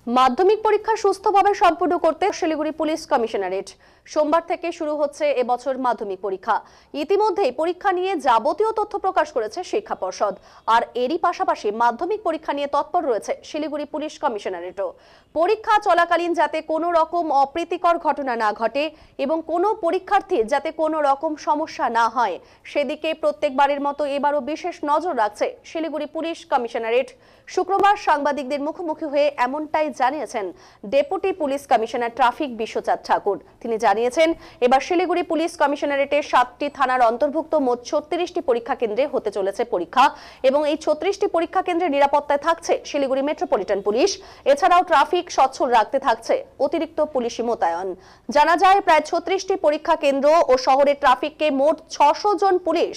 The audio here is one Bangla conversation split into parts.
মাধ্যমিক পরীক্ষা সুষ্ঠুভাবে সম্পন্ন করতে শিলিগুড়ি পুলিশ কমিশনারেট সোমবার থেকে শুরু হচ্ছে এবছর মাধ্যমিক পরীক্ষা। ইতিমধ্যেই পরীক্ষা নিয়ে যাবতীয় তথ্য প্রকাশ করেছে শিক্ষা পর্ষদ, আর এরই পাশাপাশি মাধ্যমিক পরীক্ষা নিয়ে তৎপর রয়েছে শিলিগুড়ি পুলিশ কমিশনারেটও। পরীক্ষা চলাকালীন যাতে কোনো রকম অপ্রীতিকর ঘটনা না ঘটে এবং কোনো পরীক্ষার্থীর যাতে কোনো রকম সমস্যা না হয় সেদিকে প্রত্যেকবারের মতো এবারও বিশেষ নজর রাখছে শিলিগুড়ি পুলিশ কমিশনারেট। শুক্রবার সাংবাদিকদের মুখোমুখি হয়ে এমনটাই জানিয়েছেন deputy police commissioner traffic Bishwachand Thakur. তিনি জানিয়েছেন এবার শিলিগুড়ি পুলিশ কমিশনারেটের 7টি থানার অন্তর্ভুক্ত মোট 36টি পরীক্ষা কেন্দ্রে হতে চলেছে পরীক্ষা এবং এই 36টি পরীক্ষা কেন্দ্রের নিরাপত্তায় থাকছে শিলিগুড়ি মেট্রোপলিটন পুলিশ। এছাড়াও ট্রাফিক সচ্ছল রাখতে থাকছে অতিরিক্ত পুলিশি মোতায়েন। জানা যায় প্রায় 36টি পরীক্ষা কেন্দ্র ও শহরের ট্রাফিককে মোট 600 জন পুলিশ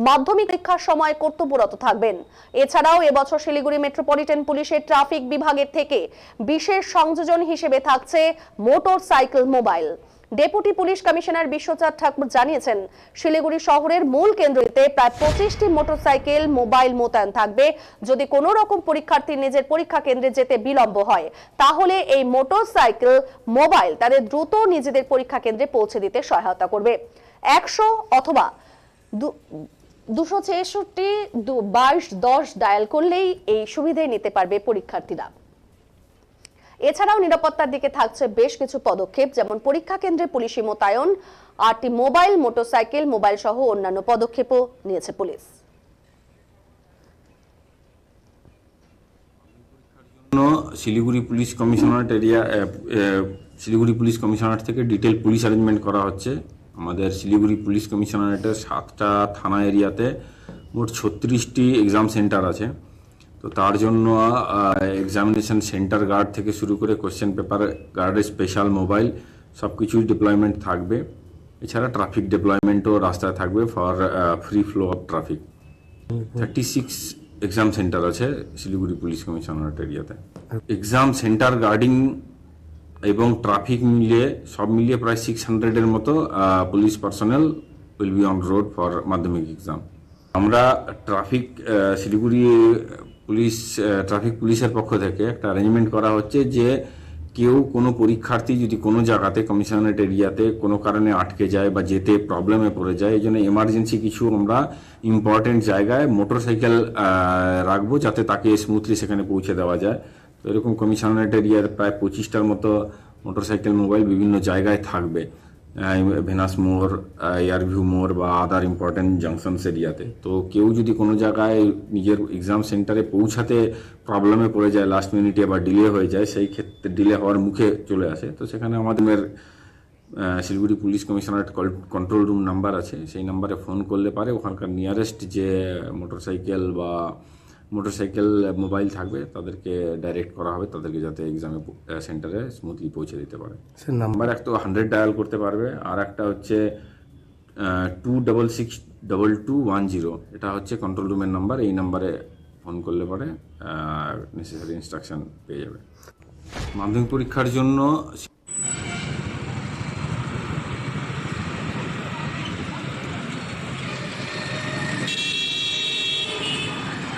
মাধ্যমিক পরীক্ষার সময় কর্তব্যরত থাকবেন। এছাড়াও এবছর শিলিগুড়ি মেট্রোপলিটন পুলিশের ট্রাফিক বিভাগের থেকে বিশেষ সংযোজন হিসেবে থাকছে motorcycle mobile. Deputy police commissioner Bishwachand Thakur জানিয়েছেন শিলিগুড়ি শহরের মূল কেন্দ্রটিতে প্রায় 25টি মোটরসাইকেল মোবাইল মোতায়েন থাকবে। যদি কোনো রকম পরীক্ষার্থী নিজের পরীক্ষা কেন্দ্রে যেতে বিলম্ব হয় তাহলে এই মোটরসাইকেল মোবাইল তাদের দ্রুত নিজেদের পরীক্ষা কেন্দ্রে পৌঁছে দিতে সহায়তা করবে। 100 অথবা 266-22-10 ডায়াল করলেই এই সুবিধা নিতে পারবে পরীক্ষার্থীরা। এছাড়াও নিরাপত্তার দিকে থাকছে বেশ কিছু পদক্ষেপ, যেমন পরীক্ষা কেন্দ্রে পুলিশি মোতায়েন, 8টি মোবাইল, মোটরসাইকেল মোবাইল সহ অন্যান্য পদক্ষেপও নিয়েছে পুলিশ। শিলিগুড়ি পুলিশ কমিশনারেট থেকে ডিটেল পুলিশ অ্যারেঞ্জমেন্ট করা হচ্ছে। আমাদের শিলিগুড়ি পুলিশ কমিশনারেটের 7টা থানা এরিয়াতে মোট 36টি এক্সাম সেন্টার আছে। তো তার জন্য এক্সামিনেশন সেন্টার গার্ড থেকে শুরু করে কোশ্চেন পেপার গার্ডের স্পেশাল মোবাইল সব কিছুই ডিপ্লয়মেন্ট থাকবে। এছাড়া ট্রাফিক ডিপ্লয়মেন্টও রাস্তায় থাকবে for free flow of traffic. 36 exam centre আছে শিলিগুড়ি পুলিশ কমিশনারেট এরিয়াতে। এক্সাম সেন্টার গার্ডিং এবং ট্রাফিক সব মিলিয়ে প্রায় 600-এর মতো police personnel will be on road for মাধ্যমিক এক্সাম। আমরা শিলিগুড়ি ট্রাফিক পুলিশের পক্ষ থেকে একটা অ্যারেঞ্জমেন্ট করা হচ্ছে যে কেউ কোনো পরীক্ষার্থী যদি কোনো জায়গাতে কমিশনারেট এরিয়াতে কোনো কারণে আটকে যায় বা যেতে প্রবলেমে পড়ে যায়, এই জন্য এমার্জেন্সি কিছু আমরা ইম্পর্টেন্ট জায়গায় মোটরসাইকেল রাখবো যাতে তাকে স্মুথলি সেখানে পৌঁছে দেওয়া যায়। তো এরকম কমিশনারেট এরিয়ার প্রায় 25টার মতো মোটরসাইকেল মোবাইল বিভিন্ন জায়গায় থাকবে, ভেনাস মোড়, এয়ারভিউ মোড় বা আদার ইম্পর্টেন্ট জাংশনস এরিয়াতে। তো কেউ যদি কোনো জায়গায় নিজের এক্সাম সেন্টারে পৌঁছাতে প্রবলেমে পড়ে যায়, লাস্ট মিনিটে বা ডিলে হয়ে যায়, সেই ক্ষেত্রে ডিলে হওয়ার মুখে চলে আসে, তো সেখানে আমাদের Siliguri police commissionerate control room number আছে, সেই নাম্বারে ফোন করলে পারে ওখানকার নিয়ারেস্ট যে মোটরসাইকেল মোবাইল থাকবে তাদেরকে ডাইরেক্ট করা হবে, তাদেরকে যাতে এক্সামে সেন্টারে স্মুথলি পৌঁছে দিতে পারে। নাম্বার এক তো 100 ডায়াল করতে পারবে, আর একটা হচ্ছে 266-2210, এটা হচ্ছে কন্ট্রোল রুমের নাম্বার। এই নাম্বারে ফোন করলে পরে নেসেসারি ইনস্ট্রাকশন পেয়ে যাবে। মাধ্যমিক পরীক্ষার জন্য